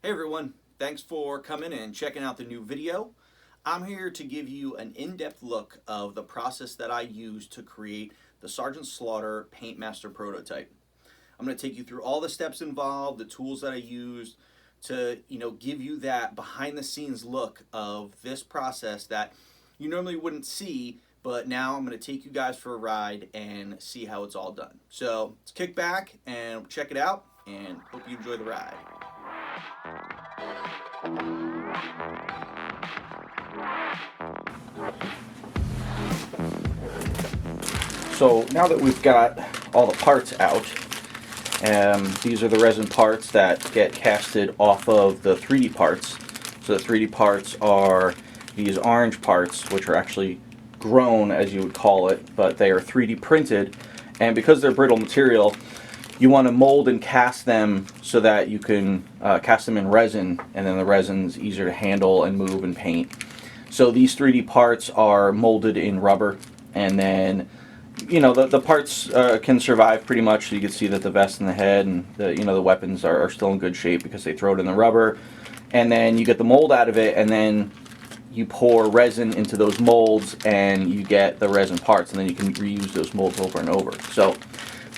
Hey everyone, thanks for coming and checking out the new video. I'm here to give you an in-depth look of the process that I use to create the Sgt Slaughter paintmaster prototype. I'm going to take you through all the steps involved, the tools that I used to, give you that behind the scenes look of this process that you normally wouldn't see, but now I'm going to take you guys for a ride and see how it's all done. So let's kick back and check it out and hope you enjoy the ride. So now that we've got all the parts out, these are the resin parts that get casted off of the 3D parts. So the 3D parts are these orange parts, which are actually grown, as you would call it, but they are 3D printed, and because they're brittle material, you want to mold and cast them so that you can cast them in resin, and then the resin's easier to handle and move and paint. So these 3D parts are molded in rubber, and then the parts can survive pretty much. So you can see that the vest and the head and the weapons are still in good shape because they throw it in the rubber, and then you get the mold out of it, and then you pour resin into those molds and you get the resin parts, and then you can reuse those molds over and over. So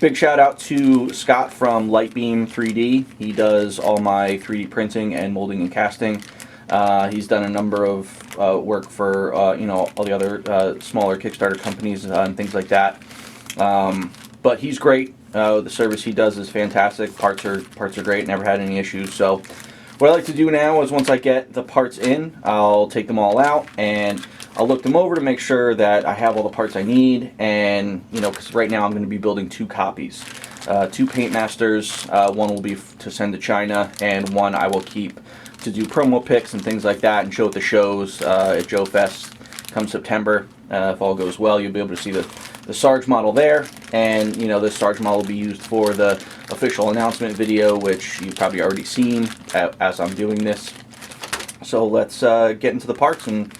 big shout out to Scott from Lightbeam 3D. He does all my 3D printing and molding and casting. He's done a number of work for all the other smaller Kickstarter companies and things like that. But he's great. The service he does is fantastic. Parts are great. Never had any issues. So what I like to do now is once I get the parts in, I'll take them all out and I'll look them over to make sure that I have all the parts I need. And because right now I'm going to be building two copies, two paintmasters. One will be to send to China, and one I will keep to do promo pics and things like that and show at the shows at Joe Fest come September. If all goes well, you'll be able to see the Sarge model there, and this Sarge model will be used for the official announcement video, which you've probably already seen as I'm doing this. So let's get into the parts and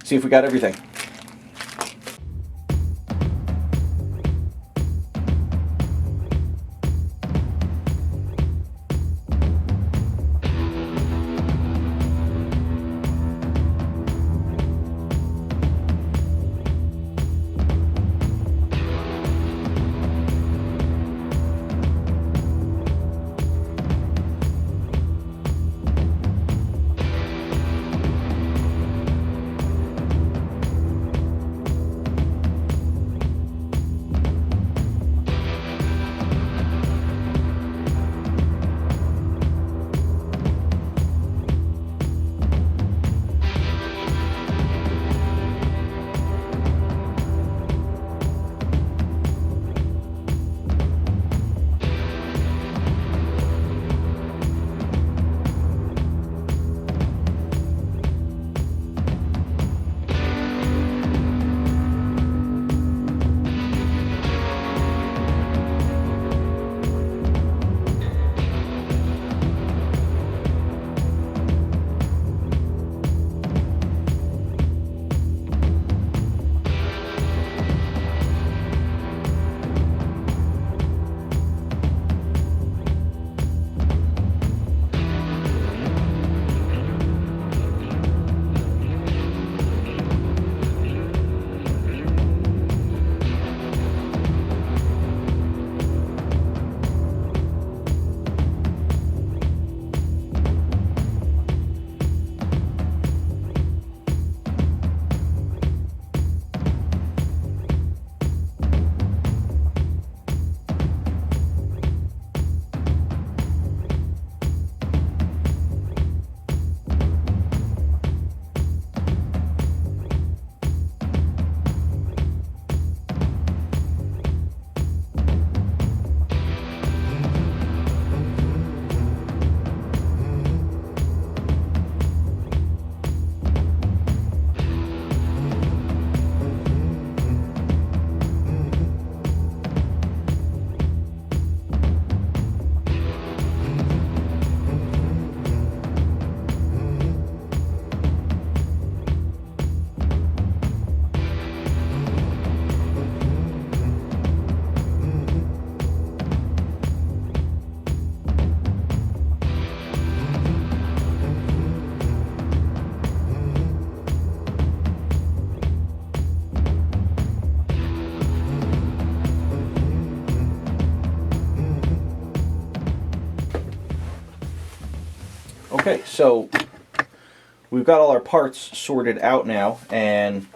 see if we got everything. Okay, so we've got all our parts sorted out now, and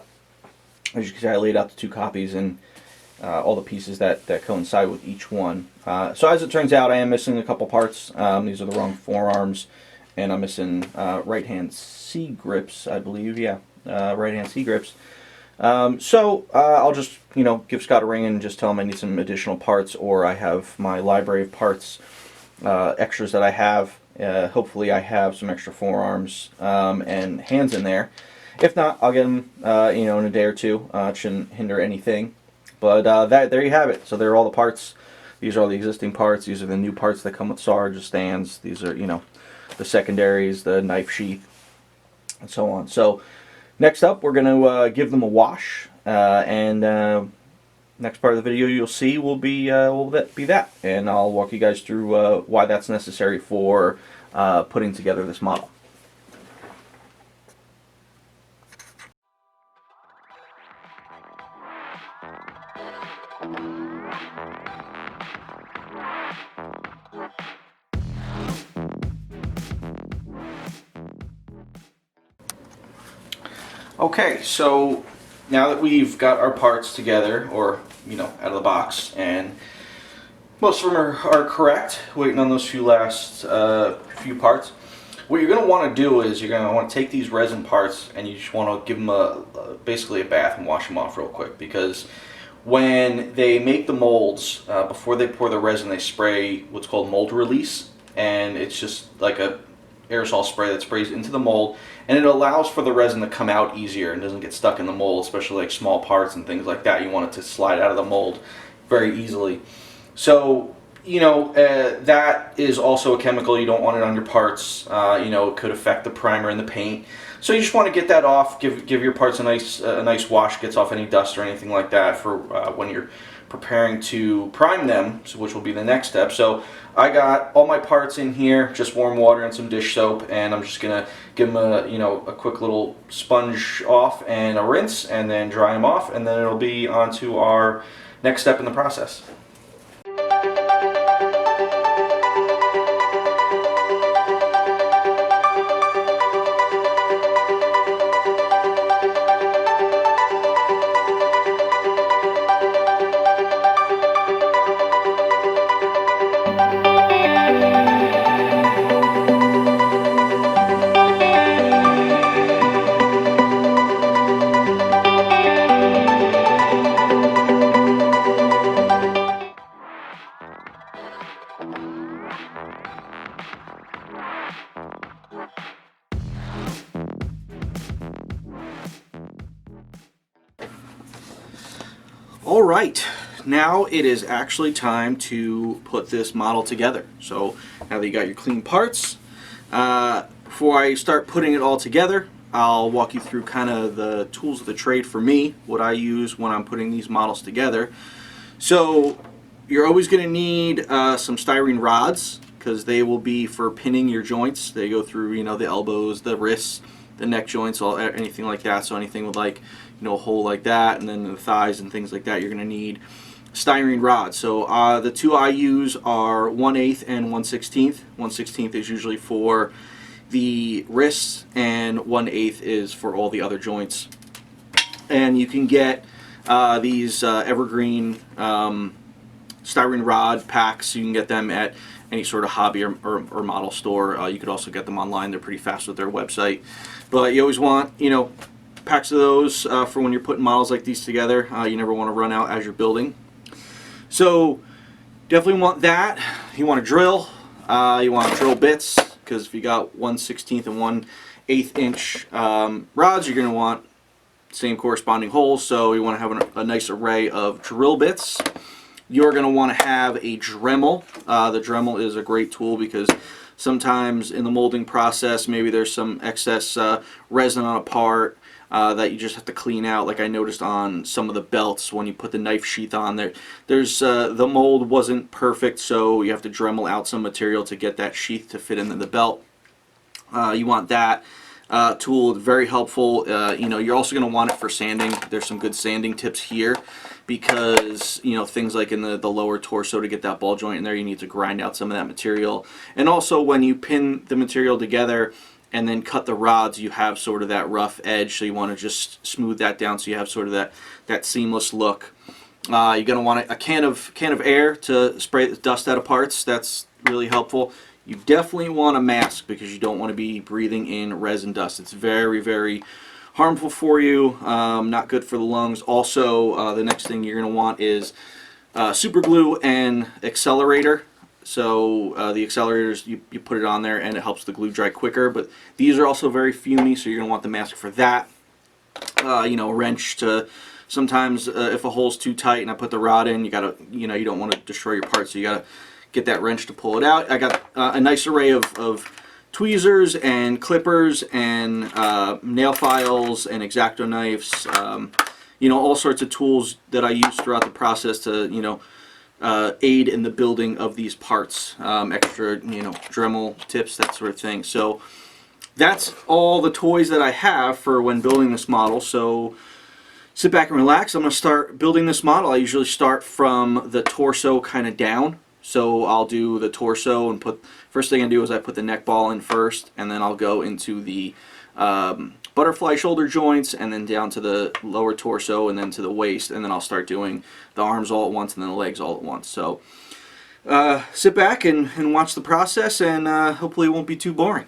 as you can see, I laid out the 2 copies and all the pieces that coincide with each one. So as it turns out, I am missing a couple parts. These are the wrong forearms, and I'm missing right-hand C grips, I believe. Yeah, right-hand C grips. So I'll just, give Scott a ring and just tell him I need some additional parts, or I have my library of parts, extras that I have. Hopefully I have some extra forearms and hands in there. If not, I'll get them, in a day or two. It shouldn't hinder anything. But there you have it. So there are all the parts. These are all the existing parts. These are the new parts that come with Sarge, the stands. These are, the secondaries, the knife sheath, and so on. So next up, we're going to give them a wash. And next part of the video you'll see will be that. And I'll walk you guys through why that's necessary for putting together this model. Okay, so now that we've got our parts together, or out of the box, and most of them are correct, waiting on those few last few parts, what you're going to want to do is you're going to want to take these resin parts and you just want to give them basically a bath and wash them off real quick, because when they make the molds, before they pour the resin, they spray what's called mold release, and it's just like a aerosol spray that sprays into the mold, and it allows for the resin to come out easier and doesn't get stuck in the mold, especially like small parts and things like that. You want it to slide out of the mold very easily. So that is also a chemical. You don't want it on your parts. It could affect the primer and the paint. So you just want to get that off. Give your parts a nice wash. Gets off any dust or anything like that for when you're preparing to prime them, which will be the next step. So I got all my parts in here, just warm water and some dish soap, and I'm just gonna give them a quick little sponge off and a rinse, and then dry them off, and then it'll be on to our next step in the process. Alright, now it is actually time to put this model together. So now that you got your clean parts, before I start putting it all together, I'll walk you through kind of the tools of the trade for me, what I use when I'm putting these models together. So you're always going to need some styrene rods, because they will be for pinning your joints. They go through, the elbows, the wrists, the neck joints, anything like that. So anything with like, a hole like that, and then the thighs and things like that, you're going to need styrene rods. So the two I use are 1/8 and 1/16. 1/16 is usually for the wrists, and 1/8 is for all the other joints. And you can get these evergreen styrene rod packs. You can get them at any sort of hobby or model store. You could also get them online. They're pretty fast with their website. But you always want, packs of those for when you're putting models like these together. You never want to run out as you're building. So definitely want that. You want to drill. You want to drill bits, because if you got 1/16 and 1/8 inch rods, you're going to want same corresponding holes. So you want to have a nice array of drill bits. You're going to want to have a Dremel. The Dremel is a great tool because sometimes in the molding process, maybe there's some excess resin on a part that you just have to clean out, like I noticed on some of the belts when you put the knife sheath on there. The mold wasn't perfect, so you have to Dremel out some material to get that sheath to fit into the belt. You want that. tool, very helpful. You know, you're also going to want it for sanding. There's some good sanding tips here, because you know, things like in the lower torso, to get that ball joint in there, you need to grind out some of that material. And also when you pin the material together and then cut the rods, you have sort of that rough edge, so you want to just smooth that down so you have sort of that seamless look. You're going to want a can of air to spray the dust out of parts. That's really helpful. You definitely want a mask, because you don't want to be breathing in resin dust. It's very, very harmful for you, not good for the lungs. Also, the next thing you're going to want is super glue and accelerator. So the accelerators, you put it on there and it helps the glue dry quicker, but these are also very fumy, so you're going to want the mask for that. You know, a wrench to, sometimes if a hole's too tight and I put the rod in, you gotta, you know, you don't want to destroy your part, so you gotta get that wrench to pull it out. I got a nice array of tweezers and clippers and nail files and X-Acto knives, you know, all sorts of tools that I use throughout the process to, you know, aid in the building of these parts, extra, you know, Dremel tips, that sort of thing. So that's all the toys that I have for when building this model. So sit back and relax. I'm going to start building this model. I usually start from the torso kind of down. So I'll do the torso and first thing I do is I put the neck ball in first, and then I'll go into the butterfly shoulder joints, and then down to the lower torso, and then to the waist, and then I'll start doing the arms all at once and then the legs all at once. So sit back and watch the process, and hopefully it won't be too boring.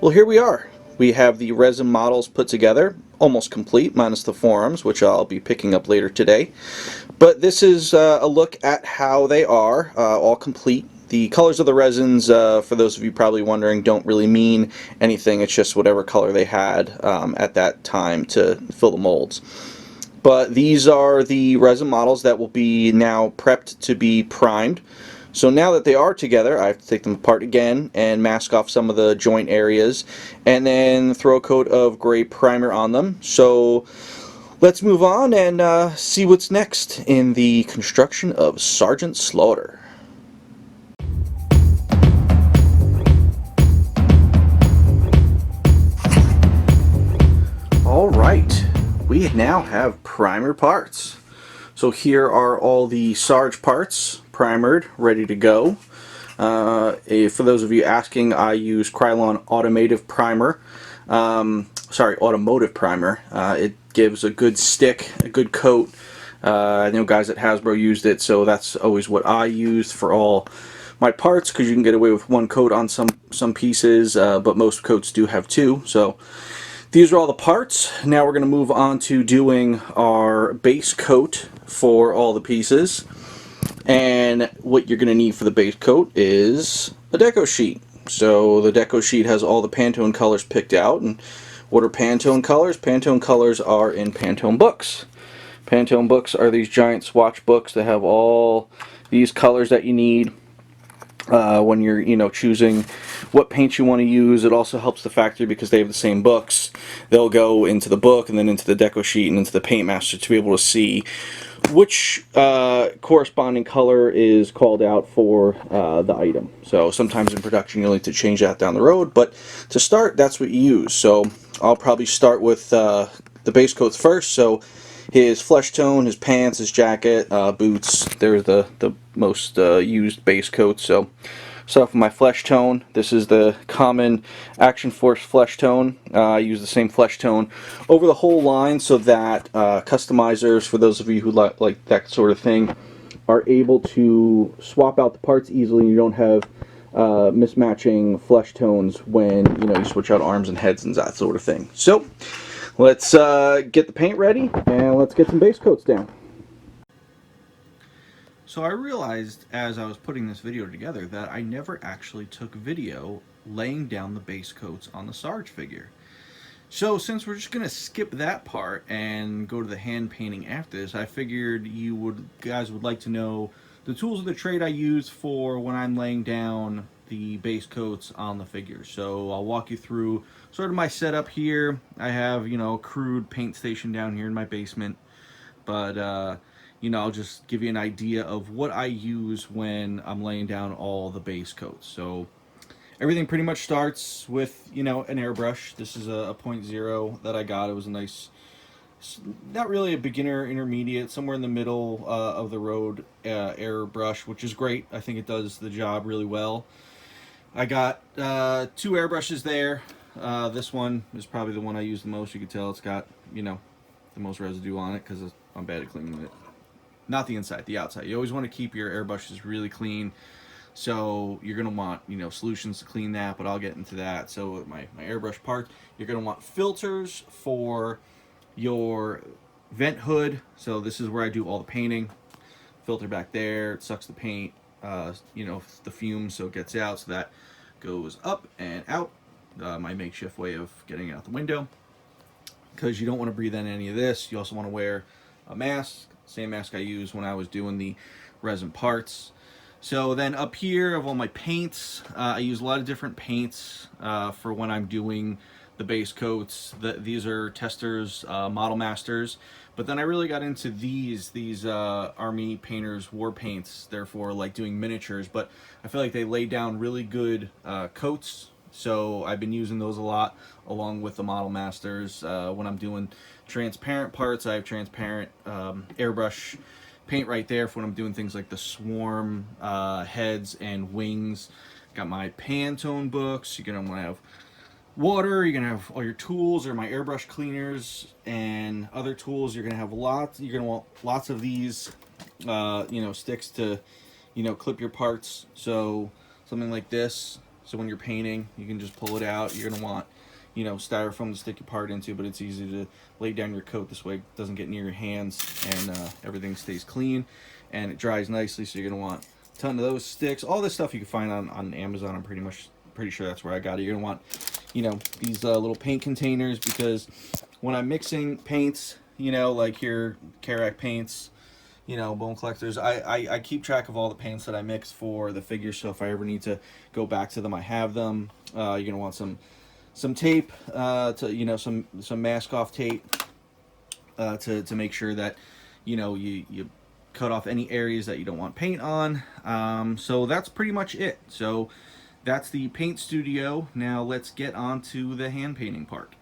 Well, here we are. We have the resin models put together, almost complete, minus the forearms, which I'll be picking up later today. But this is a look at how they are, all complete. The colors of the resins, for those of you probably wondering, don't really mean anything. It's just whatever color they had at that time to fill the molds. But these are the resin models that will be now prepped to be primed. So now that they are together, I have to take them apart again and mask off some of the joint areas and then throw a coat of gray primer on them. So let's move on and see what's next in the construction of Sgt Slaughter. Alright, we now have primer parts. So here are all the Sarge parts, primered, ready to go. For those of you asking, I use Krylon Automotive Primer. Automotive Primer. It gives a good stick, a good coat. I know guys at Hasbro used it, so that's always what I use for all my parts, because you can get away with one coat on some pieces, but most coats do have two. So these are all the parts. Now we're going to move on to doing our base coat for all the pieces. And what you're going to need for the base coat is a deco sheet. So the deco sheet has all the Pantone colors picked out. And what are Pantone colors? Pantone colors are in Pantone books. Pantone books are these giant swatch books that have all these colors that you need. When you're choosing what paint you want to use. It also helps the factory because they have the same books. They'll go into the book and then into the deco sheet and into the paintmaster to be able to see which corresponding color is called out for the item. So sometimes in production you'll need to change that down the road, but to start, that's what you use. So I'll probably start with the base coats first. So his flesh tone, his pants, his jacket, boots, they're the most used base coats. So start off with my flesh tone. This is the common Action Force flesh tone. I use the same flesh tone over the whole line so that customizers, for those of you who like that sort of thing, are able to swap out the parts easily. You don't have mismatching flesh tones when you switch out arms and heads and that sort of thing. So let's get the paint ready and let's get some base coats down. So I realized as I was putting this video together that I never actually took video laying down the base coats on the Sarge figure. So since we're just going to skip that part and go to the hand painting after this, I figured you guys would like to know the tools of the trade I use for when I'm laying down the base coats on the figure. So I'll walk you through sort of my setup here. I have, a crude paint station down here in my basement, but I'll just give you an idea of what I use when I'm laying down all the base coats. So everything pretty much starts with, an airbrush. This is a 0.0 that I got. It was a nice, not really a beginner intermediate, somewhere in the middle of the road airbrush, which is great. I think it does the job really well. I got two airbrushes there. This one is probably the one I use the most. You can tell it's got, the most residue on it because I'm bad at cleaning it. Not the inside, the outside. You always want to keep your airbrushes really clean. So you're going to want, solutions to clean that, but I'll get into that. So with my airbrush parts, you're going to want filters for your vent hood. So this is where I do all the painting. Filter back there, it sucks the paint, the fumes, so it gets out. So that goes up and out. My makeshift way of getting it out the window. Because you don't want to breathe in any of this. You also want to wear a mask. Same mask I used when I was doing the resin parts. So then up here of all my paints, I use a lot of different paints for when I'm doing the base coats. These are Testors, Model Masters. But then I really got into these Army Painters war paints, therefore like doing miniatures. But I feel like they lay down really good coats. So I've been using those a lot along with the Model Masters. When I'm doing transparent parts, I have transparent airbrush paint right there for when I'm doing things like the swarm heads and wings. Got my Pantone books. You're going to want to have water. You're going to have all your tools, or my airbrush cleaners and other tools. You're going to have lots. You're going to want lots of these, sticks to, clip your parts. So something like this. So when you're painting, you can just pull it out. You're gonna want, you know, styrofoam to stick your part into, but it's easy to lay down your coat this way. It doesn't get near your hands, and everything stays clean and it dries nicely. So you're gonna want a ton of those sticks. All this stuff you can find on Amazon. I'm pretty sure that's where I got it. You're gonna want, you know, these little paint containers, because when I'm mixing paints, you know, like here, Carac paints, you know, Bone Collectors, I keep track of all the paints that I mix for the figures, so if I ever need to go back to them, I have them. You're gonna want some tape, to, you know, some mask off tape, to make sure that, you know, you cut off any areas that you don't want paint on. So that's pretty much it. So that's the paint studio. Now let's get on to the hand painting part.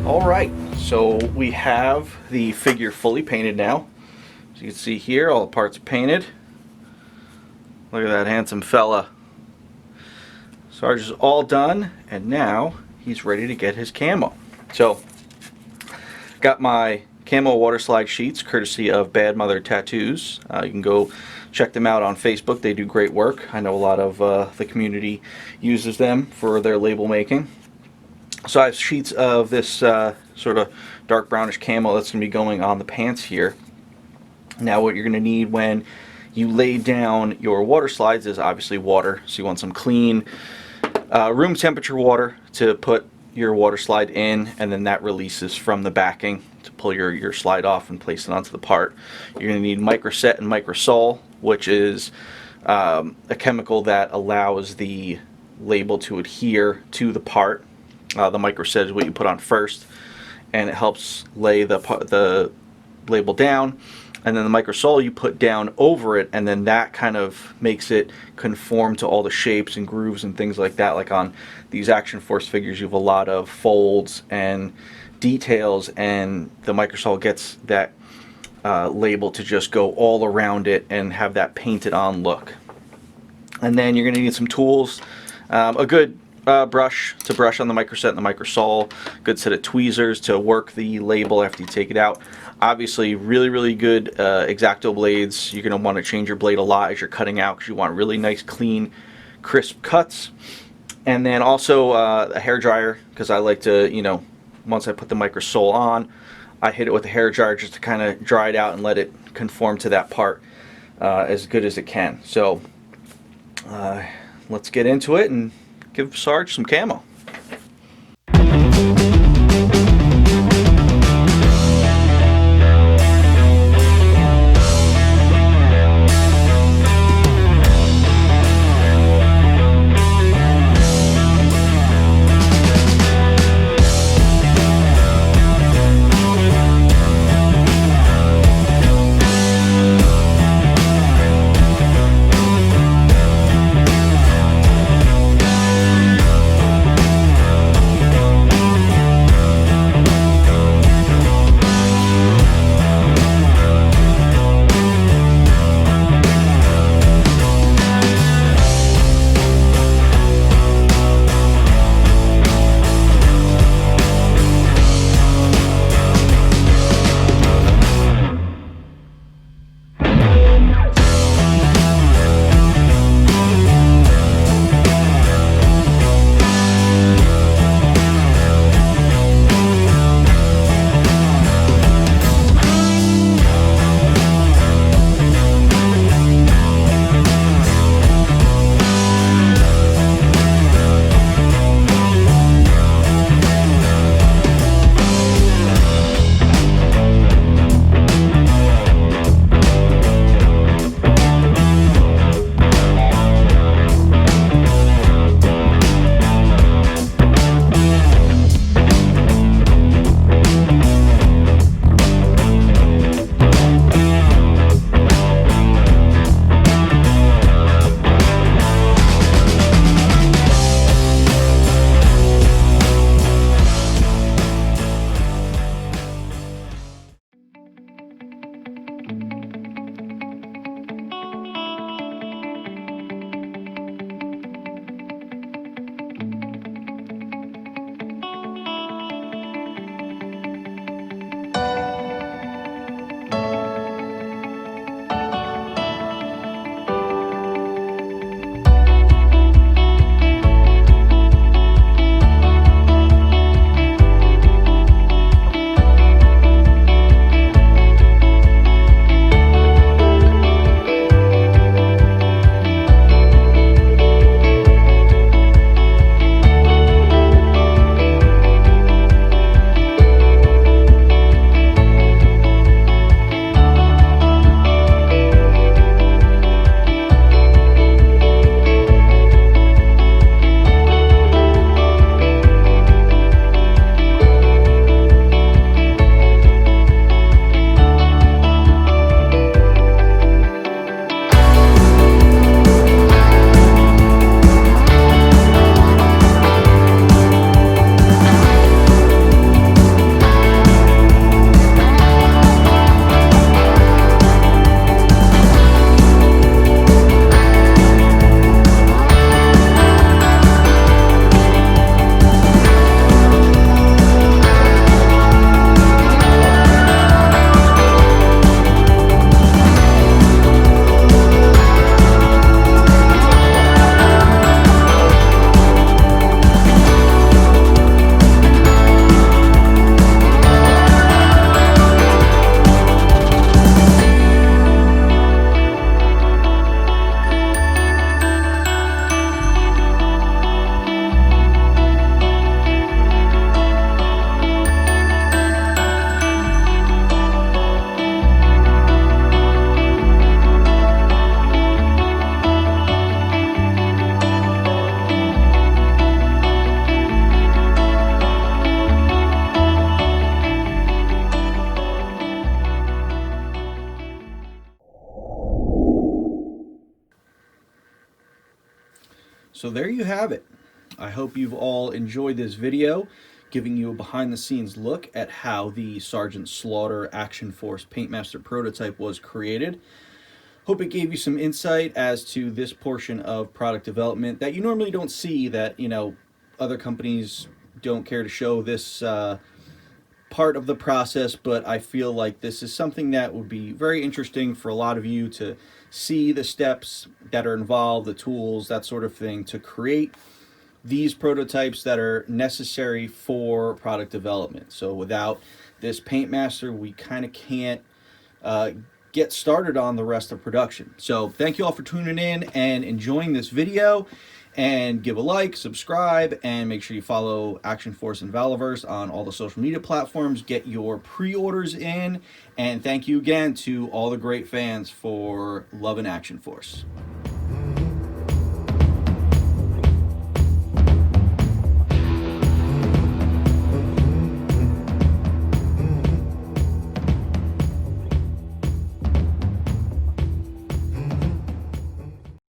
Alright, so we have the figure fully painted now. As you can see here, all the parts are painted. Look at that handsome fella. Sarge is all done, and now he's ready to get his camo. So, got my camo water slide sheets courtesy of Bad Mother Tattoos. You can go check them out on Facebook. They do great work. I know a lot of the community uses them for their label making. So I have sheets of this sort of dark brownish camo that's going to be going on the pants here. Now what you're going to need when you lay down your water slides is obviously water. So you want some clean room temperature water to put your water slide in, and then that releases from the backing to pull your slide off and place it onto the part. You're going to need microset and microsol, which is a chemical that allows the label to adhere to the part. The microset is what you put on first, and it helps lay the label down, and then the microsol you put down over it, and then that kind of makes it conform to all the shapes and grooves and things like that. Like on these Action Force figures, you have a lot of folds and details, and the microsol gets that label to just go all around it and have that painted on look. And then you're going to need some tools. A good brush to brush on the microset and the microsole. Good set of tweezers to work the label after you take it out. Obviously, really good X-Acto blades. You're going to want to change your blade a lot as you're cutting out because you want really nice, clean, crisp cuts. And then also a hair dryer, because I like to, you know, once I put the microsole on, I hit it with a hair dryer just to kind of dry it out and let it conform to that part as good as it can. So let's get into it and give Sarge some camo. So there you have it. I hope you've all enjoyed this video, giving you a behind the scenes look at how the Sgt Slaughter Action Force Paintmaster prototype was created. Hope it gave you some insight as to this portion of product development that you normally don't see, that, you know, other companies don't care to show this part of the process, but I feel like this is something that would be very interesting for a lot of you to see the steps that are involved, the tools, that sort of thing, to create these prototypes that are necessary for product development. So without this paintmaster, we kind of can't get started on the rest of production. So thank you all for tuning in and enjoying this video, and give a like, subscribe, and make sure you follow Action Force and Valiverse on all the social media platforms. Get your pre-orders in, and thank you again to all the great fans for loving Action Force.